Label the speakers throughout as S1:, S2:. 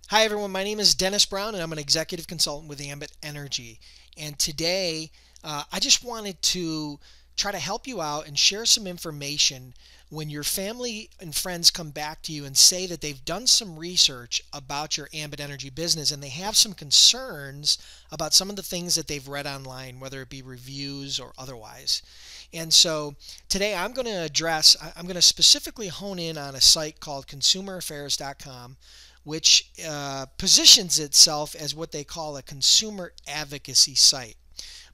S1: Hi everyone, my name is Dennis Brown and I'm an executive consultant with Ambit Energy. And today I just wanted to try to help you out and share some information when your family and friends come back to you and say that they've done some research about your Ambit Energy business and they have some concerns about some of the things that they've read online, whether it be reviews or otherwise. And so today I'm going to specifically hone in on a site called ConsumerAffairs.com, which positions itself as what they call a consumer advocacy site.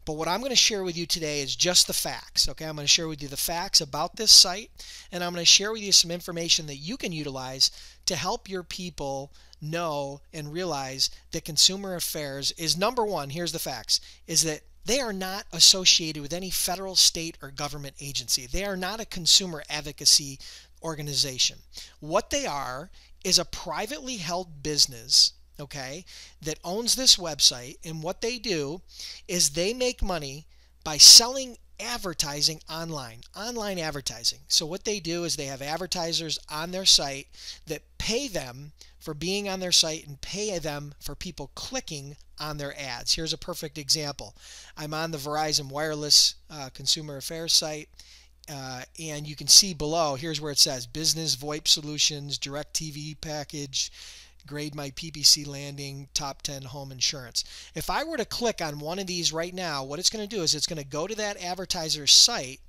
S1: But what I'm going to share with you today is just the facts. Okay, I'm going to share with you the facts about this site, and I'm going to share with you some information that you can utilize to help your people know and realize that Consumer Affairs is number one. Here's the facts: is that they are not associated with any federal, state, or government agency. They are not a consumer advocacy organization. What they are is a privately held business, okay, that owns this website, and what they do is they make money by selling advertising online advertising. So what they do is they have advertisers on their site that pay them for being on their site and pay them for people clicking on their ads. Here's a perfect example. I'm on the Verizon Wireless Consumer Affairs site. And you can see below, here's where it says Business VoIP Solutions, Direct TV Package, Grade My PPC Landing, Top 10 Home Insurance. If I were to click on one of these right now, what it's going to do is it's going to go to that advertiser's site.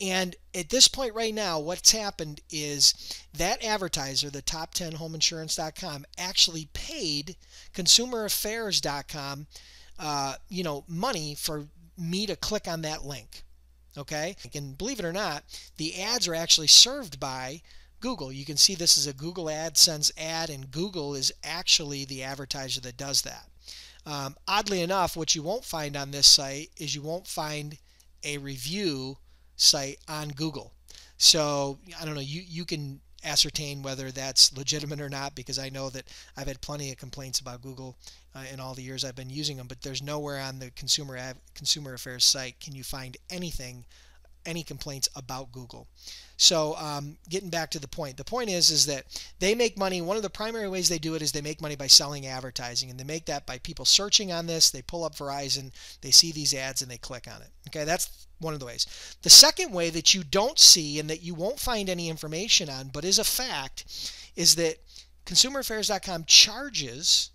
S1: And at this point right now, what's happened is that advertiser, the top10homeinsurance.com, actually paid ConsumerAffairs.com money for me to click on that link. Okay, and believe it or not, the ads are actually served by Google. You can see this is a Google AdSense ad, and Google is actually the advertiser that does that. Oddly enough, what you won't find on this site is you won't find a review site on Google. So I don't know, you can ascertain whether that's legitimate or not, because I know that I've had plenty of complaints about Google in all the years I've been using them, but there's nowhere on the Consumer Affairs site can you find any complaints about Google. So getting back to the point is that they make money. One of the primary ways they do it is they make money by selling advertising, and they make that by people searching on this. They pull up Verizon, they see these ads, and they click on it. Okay, that's one of the ways. The second way that you don't see and that you won't find any information on, but is a fact, is that ConsumerAffairs.com charges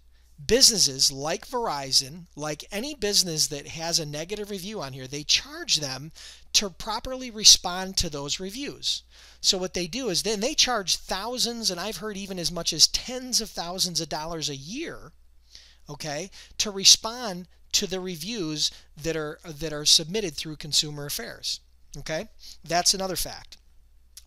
S1: businesses like Verizon, like any business that has a negative review on here, they charge them to properly respond to those reviews. So what they do is then they charge thousands, and I've heard even as much as tens of thousands of dollars a year, okay, to respond to the reviews that are submitted through Consumer Affairs. Okay, that's another fact.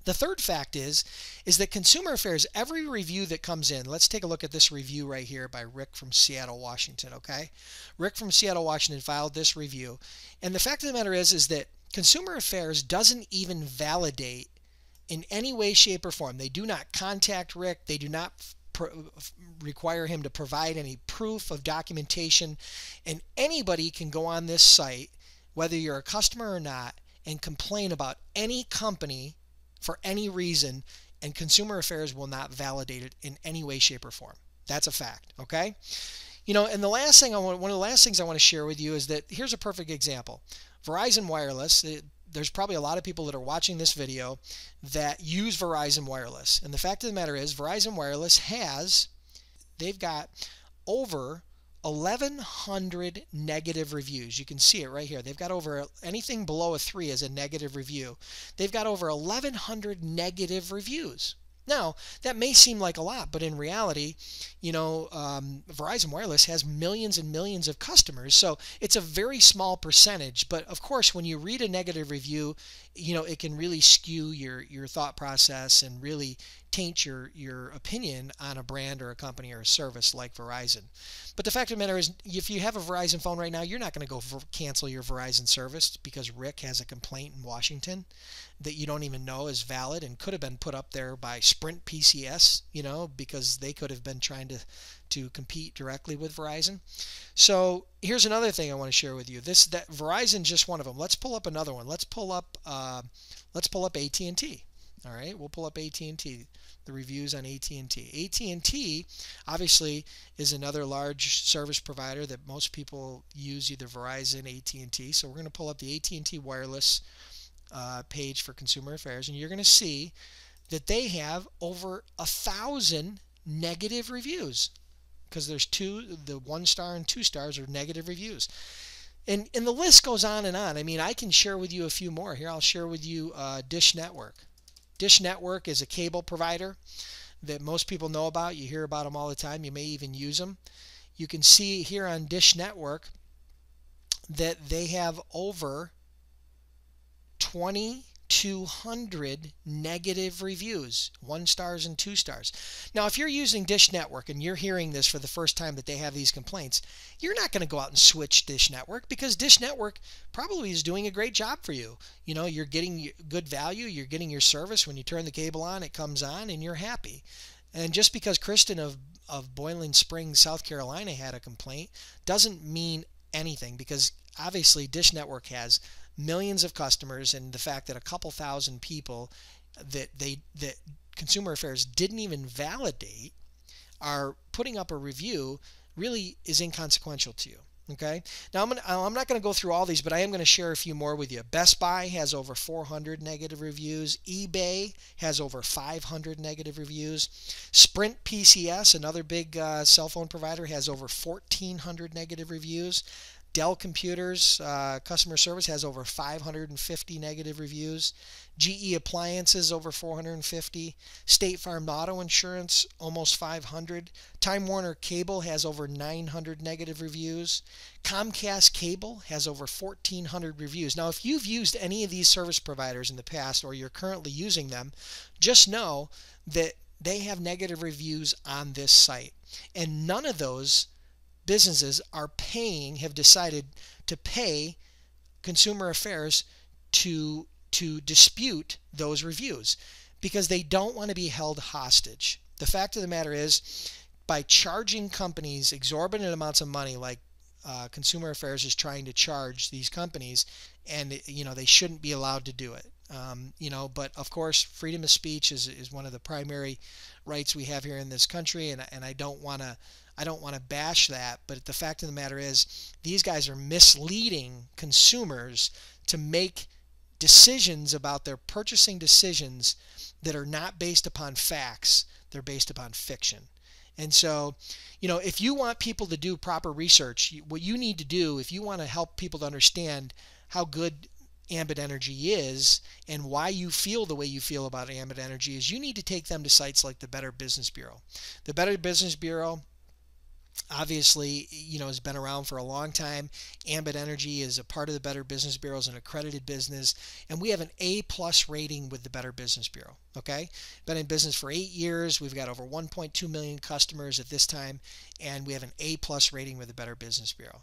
S1: The third fact is that Consumer Affairs, every review that comes in, let's take a look at this review right here by Rick from Seattle, Washington, okay? Rick from Seattle, Washington filed this review. And the fact of the matter is that Consumer Affairs doesn't even validate in any way, shape, or form. They do not contact Rick. They do not require him to provide any proof of documentation. And anybody can go on this site, whether you're a customer or not, and complain about any company for any reason, and Consumer Affairs will not validate it in any way, shape, or form. That's a fact, okay? You know, and one of the last things I want to share with you is that here's a perfect example. Verizon Wireless, there's probably a lot of people that are watching this video that use Verizon Wireless. And the fact of the matter is Verizon Wireless they've got over 1,100 negative reviews. You can see it right here. They've got over anything below a 3 as a negative review. They've got over 1,100 negative reviews. Now, that may seem like a lot, but in reality, you know, Verizon Wireless has millions and millions of customers, so it's a very small percentage. But of course, when you read a negative review, you know, it can really skew your thought process and really taint your opinion on a brand or a company or a service like Verizon. But the fact of the matter is, if you have a Verizon phone right now, you're not going to go cancel your Verizon service because Rick has a complaint in Washington that you don't even know is valid and could have been put up there by Sprint PCS, you know, because they could have been trying to compete directly with Verizon. So here's another thing I want to share with you. That Verizon just one of them. Let's pull up another one. Let's pull up AT&T. All right, we'll pull up AT&T. the reviews on AT&T. AT&T obviously is another large service provider that most people use, either Verizon, AT&T. So we're going to pull up the AT&T wireless page for Consumer Affairs, and you're going to see that they have over 1,000 negative reviews, because there's the 1-star and 2 stars are negative reviews. And the list goes on and on. I mean, I can share with you a few more. Here, I'll share with you Dish Network. Dish Network is a cable provider that most people know about. You hear about them all the time. You may even use them. You can see here on Dish Network that they have over 2,200 negative reviews, 1 stars and 2 stars. Now, if you're using Dish Network and you're hearing this for the first time that they have these complaints, you're not going to go out and switch Dish Network, because Dish Network probably is doing a great job for you. You know, you're getting good value, you're getting your service. When you turn the cable on, it comes on and you're happy. And just because Kristen of Boiling Springs, South Carolina had a complaint doesn't mean anything, because obviously Dish Network has millions of customers, and the fact that a couple thousand people that Consumer Affairs didn't even validate are putting up a review really is inconsequential to you. Okay, now I'm not going to go through all these, but I am going to share a few more with you. Best Buy has over 400 negative reviews. eBay has over 500 negative reviews. Sprint PCS, another big cell phone provider, has over 1,400 negative reviews. Dell Computers customer service has over 550 negative reviews. GE Appliances over 450. State Farm Auto Insurance almost 500. Time Warner Cable has over 900 negative reviews. Comcast Cable has over 1,400 reviews. Now, if you've used any of these service providers in the past, or you're currently using them, just know that they have negative reviews on this site, and none of those businesses have decided to pay Consumer Affairs to dispute those reviews, because they don't want to be held hostage. The fact of the matter is, by charging companies exorbitant amounts of money, like Consumer Affairs is trying to charge these companies, and they shouldn't be allowed to do it. But of course, freedom of speech is one of the primary rights we have here in this country, and I don't want to bash that, but the fact of the matter is, these guys are misleading consumers to make decisions about their purchasing decisions that are not based upon facts. They're based upon fiction. And so, if you want people to do proper research, what you need to do, if you want to help people to understand how good Ambit Energy is and why you feel the way you feel about Ambit Energy, is you need to take them to sites like the Better Business Bureau. The Better Business Bureau obviously, has been around for a long time. Ambit Energy is a part of the Better Business Bureau, is an accredited business, and we have an A+ rating with the Better Business Bureau. Okay, been in business for 8 years. We've got over 1.2 million customers at this time, and we have an A+ rating with the Better Business Bureau.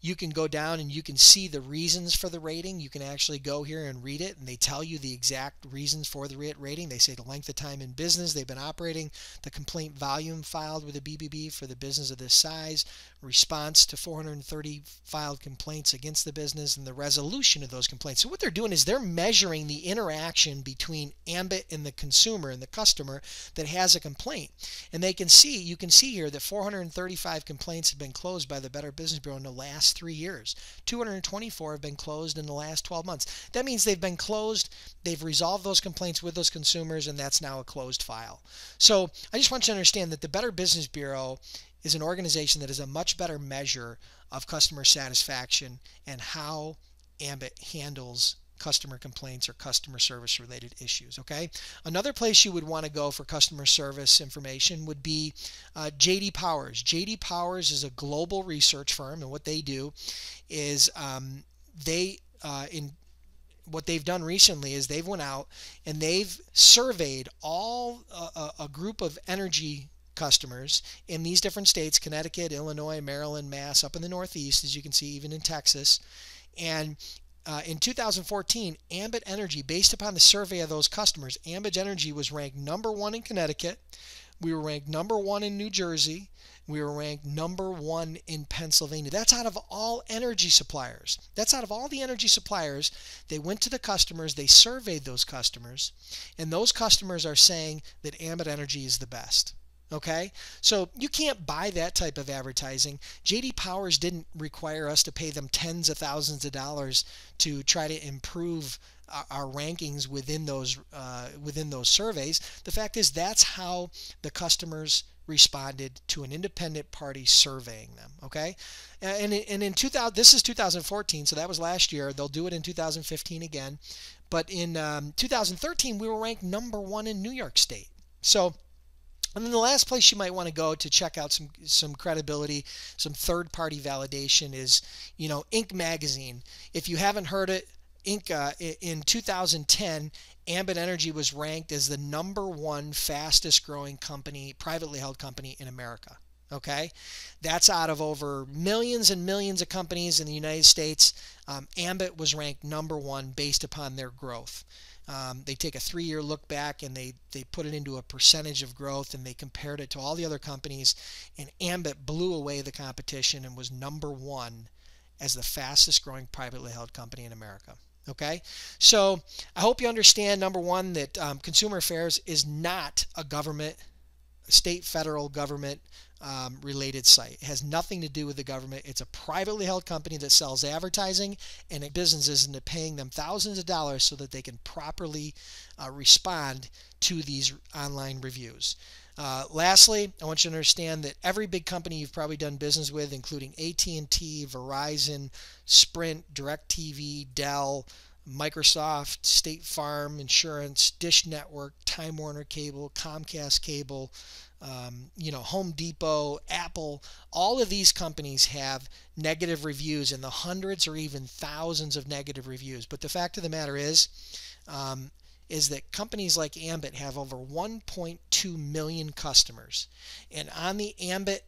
S1: You can go down and you can see the reasons for the rating. You can actually go here and read it, and they tell you the exact reasons for the rating. They say the length of time in business they've been operating, the complaint volume filed with the BBB for the business of this size, response to 430 filed complaints against the business, and the resolution of those complaints. So what they're doing is they're measuring the interaction between Ambit and the consumer and the customer that has a complaint. And you can see here that 435 complaints have been closed by the Better Business Bureau in the last 3 years. 224 have been closed in the last 12 months. That means they've been closed, they've resolved those complaints with those consumers, and that's now a closed file. So I just want you to understand that the Better Business Bureau is an organization that is a much better measure of customer satisfaction and how Ambit handles customer complaints or customer service related issues. Okay, another place you would want to go for customer service information would be J.D. Powers. J.D. Powers is a global research firm, and what they do is what they've done recently is they've went out and they've surveyed a group of energy customers in these different states: Connecticut, Illinois, Maryland, Mass, up in the Northeast, as you can see, even in Texas. And in 2014, Ambit Energy, based upon the survey of those customers, Ambit Energy was ranked #1 in Connecticut, We were ranked number 1 in New Jersey. We were ranked number 1 in Pennsylvania. That's out of all energy suppliers. That's out of all the energy suppliers. They went to the customers, they surveyed those customers, and those customers are saying that Ambit Energy is the best. Okay, so you can't buy that type of advertising. J.D. Powers didn't require us to pay them tens of thousands of dollars to try to improve our rankings within those surveys. The fact is, that's how the customers responded to an independent party surveying them. Okay, and in 2000, this is 2014, so that was last year. They'll do it in 2015 again, but in 2013 we were ranked number 1 in New York State. So. And then the last place you might want to go to check out some credibility, some third-party validation is, Inc. magazine. If you haven't heard it, Inc. In 2010, Ambit Energy was ranked as the number 1 fastest growing company, privately held company in America. Okay, that's out of over millions and millions of companies in the United States. Ambit was ranked number 1 based upon their growth. They take a 3-year look back and they put it into a percentage of growth, and they compared it to all the other companies, and Ambit blew away the competition and was number 1 as the fastest growing privately held company in America. Okay, so I hope you understand, number 1, that Consumer Affairs is not a government, state, federal government related site. It has nothing to do with the government. It's a privately held company that sells advertising, and businesses into paying them thousands of dollars so that they can properly respond to these online reviews. Lastly, I want you to understand that every big company you've probably done business with, including AT&T, Verizon, Sprint, DirecTV, Dell, Microsoft, State Farm Insurance, Dish Network, Time Warner Cable, Comcast Cable, Home Depot, Apple, all of these companies have negative reviews, in the hundreds or even thousands of negative reviews. But the fact of the matter is that companies like Ambit have over 1.2 million customers, and on the Ambit,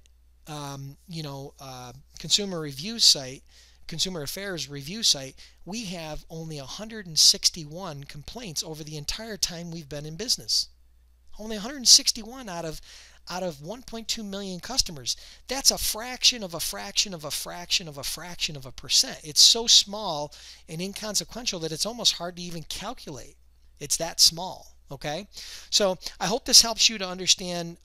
S1: consumer review site, Consumer Affairs review site, we have only 161 complaints over the entire time we've been in business. Only 161 out of 1.2 million customers. That's a fraction of a fraction of a fraction of a fraction of a percent. It's so small and inconsequential that it's almost hard to even calculate. It's that small. Okay, so I hope this helps you to understand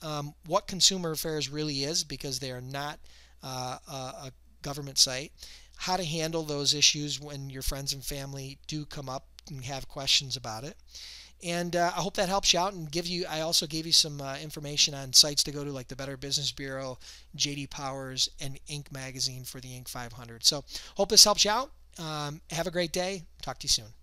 S1: what Consumer Affairs really is, because they are not a government site. How to handle those issues when your friends and family do come up and have questions about it. And I hope that helps you out, and I also gave you some information on sites to go to, like the Better Business Bureau, J.D. Powers, and Inc. magazine for the Inc. 500. So hope this helps you out. Have a great day. Talk to you soon.